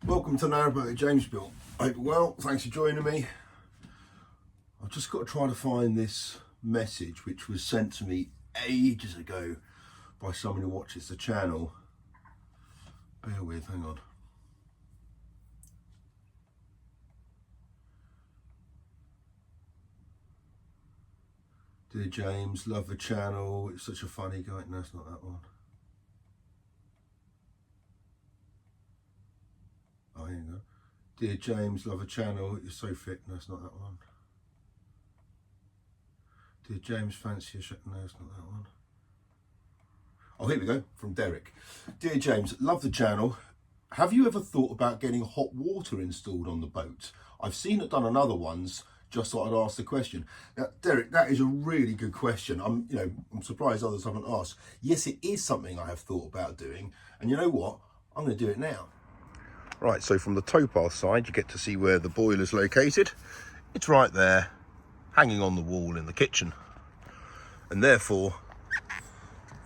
Welcome to Narrowboat, James built. Hope you're well, thanks for joining me. I've just got to try to find this message which was sent to me ages ago by someone who watches the channel. Bear with, hang on. Dear James, love the channel, it's such a funny guy. No, it's not that one. Oh, here you go. Dear James, love the channel, you're so fit. No, it's not that one. Dear James, fancy a shot. No, it's not that one. Oh, here we go, from Derek. Dear James, love the channel. Have you ever thought about getting hot water installed on the boat? I've seen it done on other ones, just thought I'd ask the question. Now, Derek, that is a really good question. I'm surprised others haven't asked. Yes, it is something I have thought about doing. And you know what? I'm going to do it now. Right, so from the towpath side, you get to see where the boiler's located. It's right there, hanging on the wall in the kitchen. And therefore,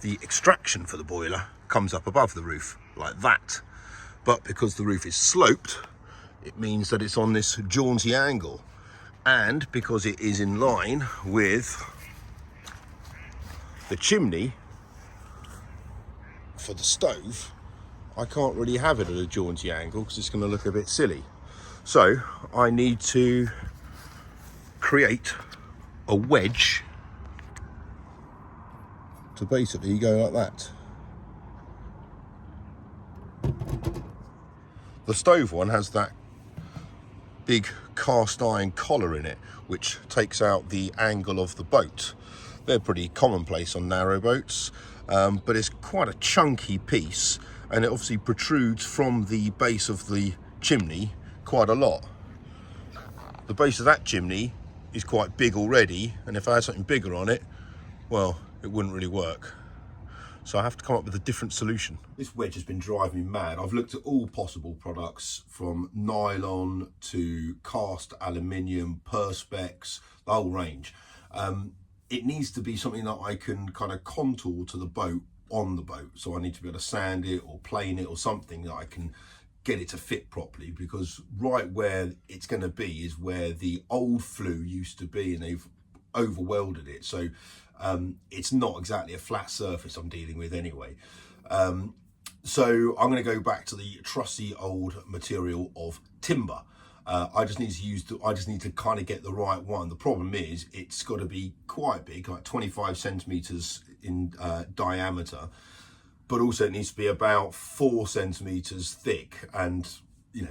the extraction for the boiler comes up above the roof, like that. But because the roof is sloped, it means that it's on this jaunty angle. And because it is in line with the chimney for the stove, I can't really have it at a jaunty angle because it's going to look a bit silly. So I need to create a wedge to basically go like that. The stove one has that big cast iron collar in it which takes out the angle of the boat. They're pretty commonplace on narrow boats, but it's quite a chunky piece and it obviously protrudes from the base of the chimney quite a lot. The base of that chimney is quite big already, and if I had something bigger on it, well, it wouldn't really work. So I have to come up with a different solution. This wedge has been driving me mad. I've looked at all possible products from nylon to cast aluminium, perspex, the whole range. It needs to be something that I can kind of contour to the boat on the boat. So I need to be able to sand it or plane it or something that I can get it to fit properly, because right where it's going to be is where the old flue used to be and they've over welded it. So it's not exactly a flat surface I'm dealing with anyway. So I'm going to go back to the trusty old material of timber. I just need to kind of get the right one. The problem is it's got to be quite big, like 25 centimeters in diameter, but also it needs to be about 4 centimeters thick. And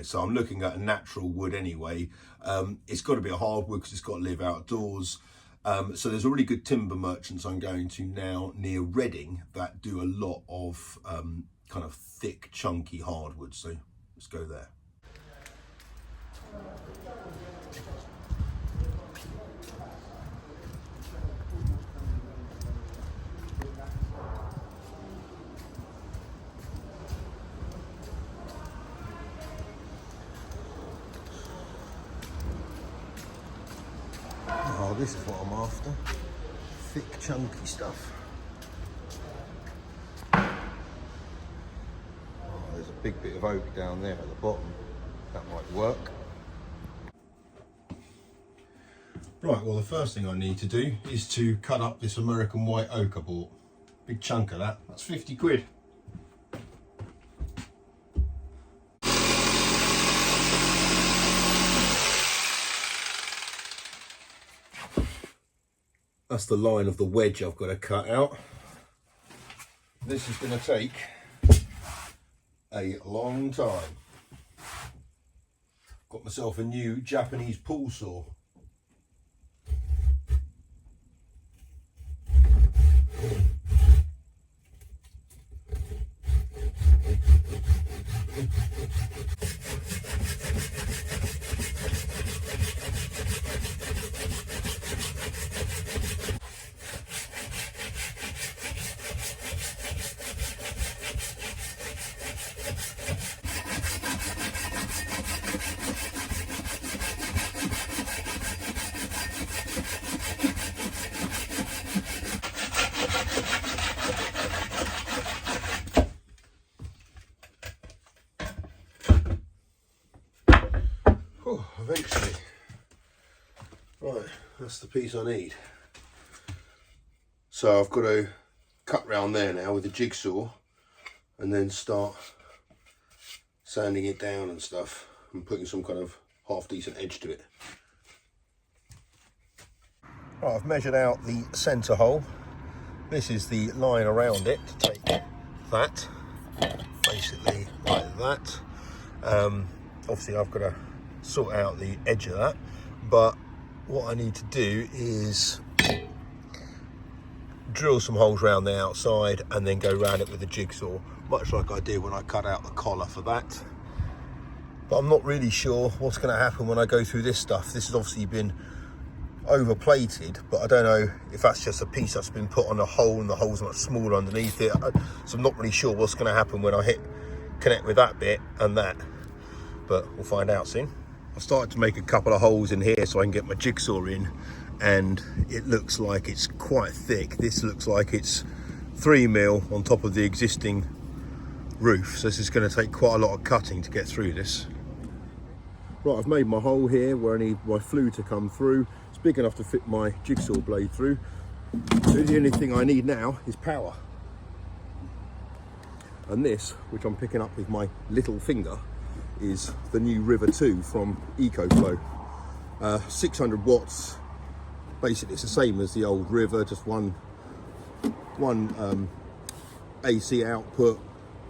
so I'm looking at a natural wood anyway. It's got to be a hardwood because it's got to live outdoors. So there's already good timber merchants I'm going to now near Reading that do a lot of kind of thick, chunky hardwood. So let's go there. Oh, this is what I'm after. Thick, chunky stuff. Oh, there's a big bit of oak down there at the bottom. That might work. Right, well, the first thing I need to do is to cut up this American white oak I bought. Big chunk of that. That's 50 quid. That's the line of the wedge I've got to cut out. This is going to take a long time. Got myself a new Japanese pool saw. Oh, eventually. Right, that's the piece I need. So I've got to cut round there now with a jigsaw and then start sanding it down and stuff and putting some kind of half decent edge to it. Right, I've measured out the centre hole. This is the line around it to take that, basically like that. Obviously I've got to sort out the edge of that, but what I need to do is drill some holes around the outside and then go around it with a jigsaw, much like I did when I cut out the collar for that. But I'm not really sure what's going to happen when I go through this stuff. This has obviously been overplated, but I don't know if that's just a piece that's been put on a hole and the hole's much smaller underneath it. So I'm not really sure what's going to happen when I connect with that bit and that, but we'll find out soon. I've started to make a couple of holes in here so I can get my jigsaw in, and it looks like it's quite thick. This looks like it's 3mm on top of the existing roof, so this is going to take quite a lot of cutting to get through this. Right, I've made my hole here where I need my flue to come through. It's big enough to fit my jigsaw blade through. So the only thing I need now is power. And this, which I'm picking up with my little finger, is the new River 2 from ECOFLOW. 600 watts. Basically it's the same as the old River, just one AC output,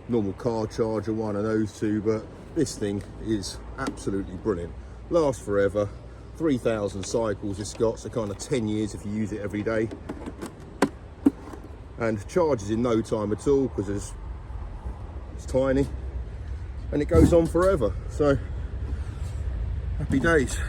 normal car charger, one of those two, but this thing is absolutely brilliant. Lasts forever, 3,000 cycles it's got, so kind of 10 years if you use it every day. And charges in no time at all because it's tiny. And it goes on forever, so happy days.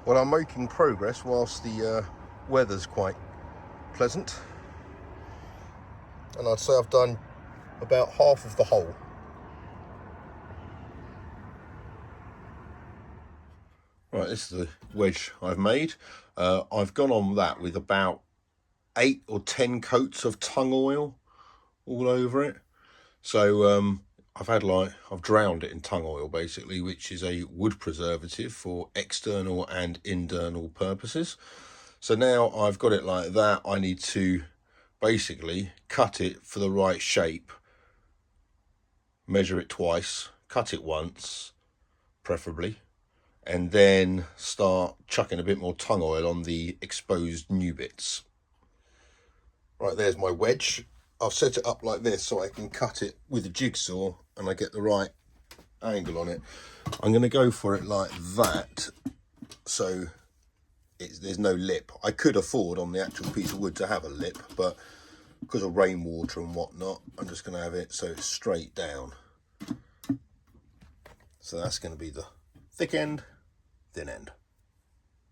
Well, I'm making progress whilst the weather's quite pleasant. And I'd say I've done about half of the hole. Right, this is the wedge I've made. I've gone on that with about 8 or 10 coats of tung oil all over it. So I've drowned it in tung oil basically, which is a wood preservative for external and internal purposes. So now I've got it like that. I need to basically cut it for the right shape, measure it twice, cut it once preferably, and then start chucking a bit more tung oil on the exposed new bits. Right, there's my wedge. I've set it up like this so I can cut it with a jigsaw and I get the right angle on it. I'm going to go for it like that, so there's no lip. I could afford on the actual piece of wood to have a lip, but because of rainwater and whatnot, I'm just going to have it so it's straight down. So that's going to be the thick end, thin end.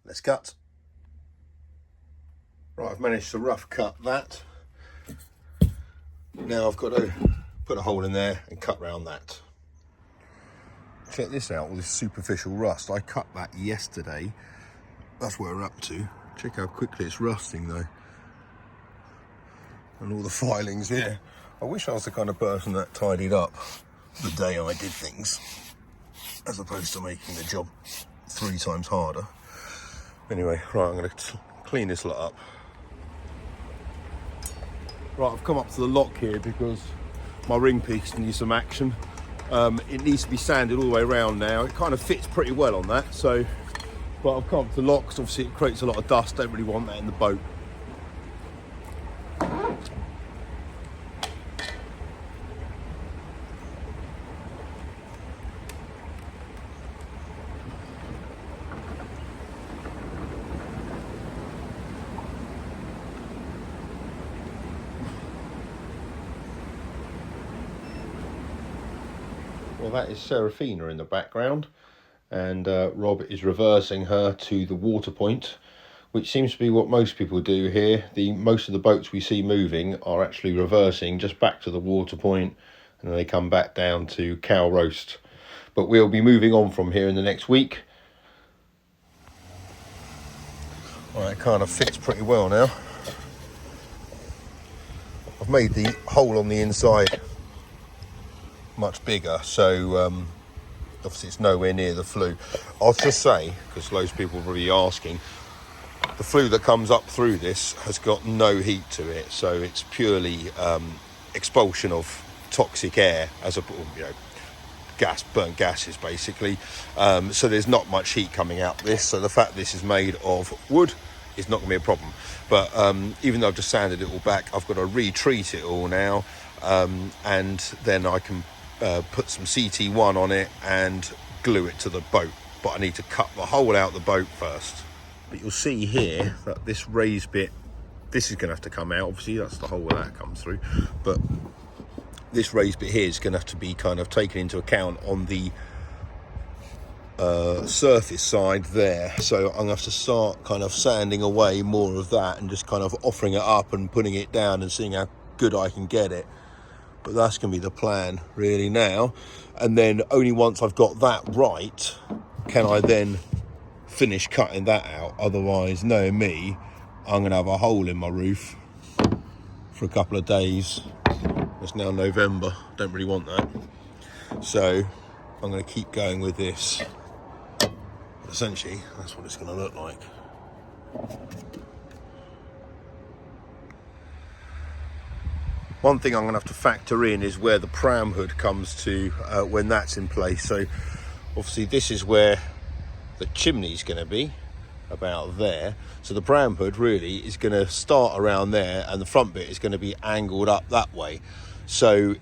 Let's cut. Right, I've managed to rough cut that. Now I've got to put a hole in there and cut round that. Check this out, all this superficial rust. I cut that yesterday. That's where we're up to. Check how quickly it's rusting though. And all the filings here. I wish I was the kind of person that tidied up the day I did things, as opposed to making the job 3 times harder. Anyway, right, I'm going to clean this lot up. Right, I've come up to the lock here because my ring piece needs some action. It needs to be sanded all the way around now. It kind of fits pretty well on that, so, but I've come up to the lock because obviously it creates a lot of dust. Don't really want that in the boat. Well, that is Serafina in the background, and Rob is reversing her to the water point, which seems to be what most people do here. Most of the boats we see moving are actually reversing just back to the water point and then they come back down to cow roast. But we'll be moving on from here in the next week. Well, it kind of fits pretty well now. I've made the hole on the inside much bigger, so obviously it's nowhere near the flue. I'll just say, because loads of people will be asking, the flue that comes up through this has got no heat to it, so it's purely expulsion of toxic air as a, you know, burnt gases basically. So there's not much heat coming out this, so the fact this is made of wood is not going to be a problem. But even though I've just sanded it all back, I've got to retreat it all now, and then I can put some CT1 on it and glue it to the boat. But I need to cut the hole out the boat first. But you'll see here that this raised bit, this is going to have to come out. Obviously that's the hole where that comes through, but this raised bit here is going to have to be kind of taken into account on the surface side there. So I'm going to have to start kind of sanding away more of that and just kind of offering it up and putting it down and seeing how good I can get it. But that's going to be the plan really now. And then only once I've got that right can I then finish cutting that out. Otherwise, knowing me, I'm going to have a hole in my roof for a couple of days. It's now November, don't really want that. So I'm going to keep going with this. Essentially, that's what it's going to look like. One thing I'm going to have to factor in is where the pram hood comes to when that's in place. So obviously this is where the chimney's going to be, about there. So the pram hood really is going to start around there, and the front bit is going to be angled up that way. So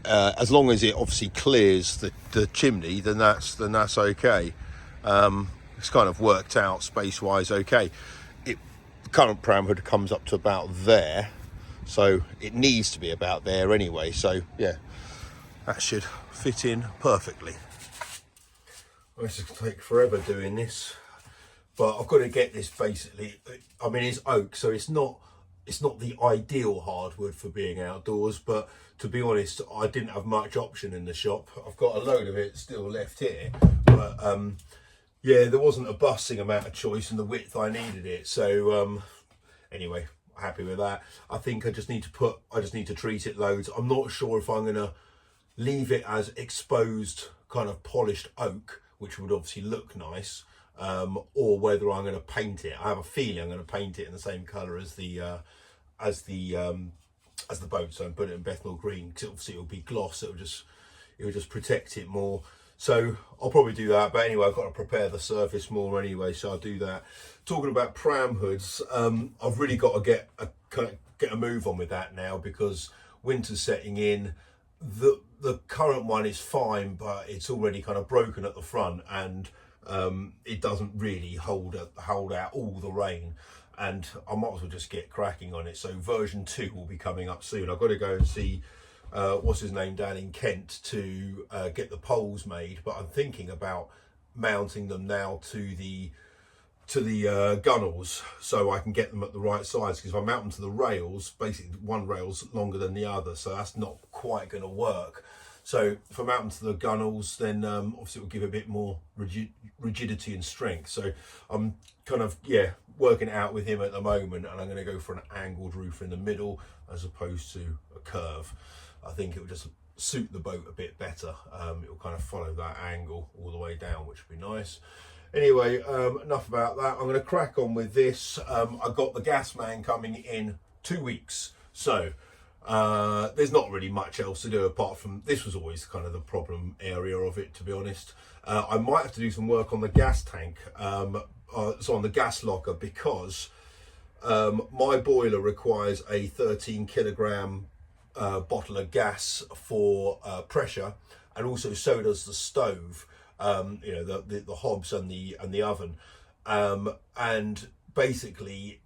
as long as it obviously clears the chimney, then that's okay. It's kind of worked out space wise okay. The current pram hood comes up to about there, so it needs to be about there anyway. So yeah, that should fit in perfectly. This is going to take forever doing this, but I've got to get this basically. I mean, it's oak, so it's not the ideal hardwood for being outdoors, but to be honest, I didn't have much option in the shop. I've got a load of it still left here, but yeah, there wasn't a busting amount of choice and the width I needed it. So anyway, happy with that. I think I just need to treat it loads. I'm not sure if I'm gonna leave it as exposed kind of polished oak, which would obviously look nice, or whether I'm going to paint it. I have a feeling I'm going to paint it in the same colour as the boat, so I'm putting it in Bethnal green, because obviously it'll be gloss. It'll just protect it more. So I'll probably do that. But anyway, I've got to prepare the surface more anyway, so I'll do that. Talking about pram hoods, I've really got to get a move on with that now, because winter's setting in. The current one is fine, but it's already kind of broken at the front, and it doesn't really hold out all the rain, and I might as well just get cracking on it. So version 2 will be coming up soon. I've got to go and see what's his name down in Kent to get the poles made, but I'm thinking about mounting them now to the gunnels, so I can get them at the right size, because if I mount them to the rails, basically one rail's longer than the other, so that's not quite going to work. So if I mount them to the gunnels, then obviously it will give a bit more rigidity and strength. So I'm kind of, yeah, working it out with him at the moment, and I'm going to go for an angled roof in the middle as opposed to a curve. I think it will just suit the boat a bit better. It will kind of follow that angle all the way down, which would be nice. Anyway, enough about that. I'm going to crack on with this. I've got the gas man coming in 2 weeks, so there's not really much else to do apart from this. Was always kind of the problem area of it, to be honest. I might have to do some work on the gas tank, so on the gas locker, because my boiler requires a 13 kilogram bottle of gas for pressure, and also so does the stove. You know, the hobs and the oven, and basically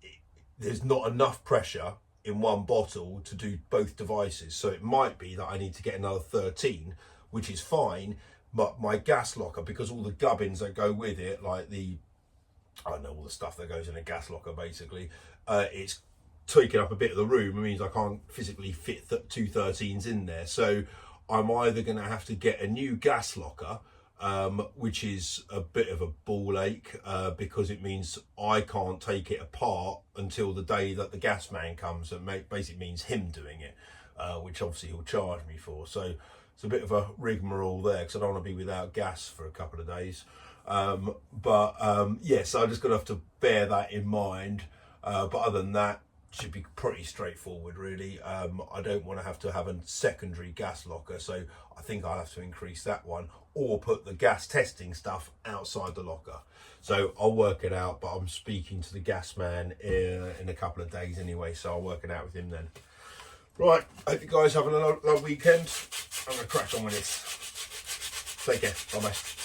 there's not enough pressure in one bottle to do both devices. So it might be that I need to get another 13, which is fine. But my gas locker, because all the gubbins that go with it, like I don't know, all the stuff that goes in a gas locker, basically, it's taking up a bit of the room. It means I can't physically fit two 13s in there. So I'm either going to have to get a new gas locker, which is a bit of a ball ache, because it means I can't take it apart until the day that the gas man comes, and basically means him doing it, which obviously he'll charge me for. So it's a bit of a rigmarole there, because I don't want to be without gas for a couple of days. Yeah, so I'm just going to have to bear that in mind. But other than that, should be pretty straightforward, really. I don't want to have a secondary gas locker, so I think I'll have to increase that one, or put the gas testing stuff outside the locker. So I'll work it out, but I'm speaking to the gas man in a couple of days anyway, so I'll work it out with him then. Right, hope you guys have a lovely weekend. I'm going to crack on with this. Take care, bye bye.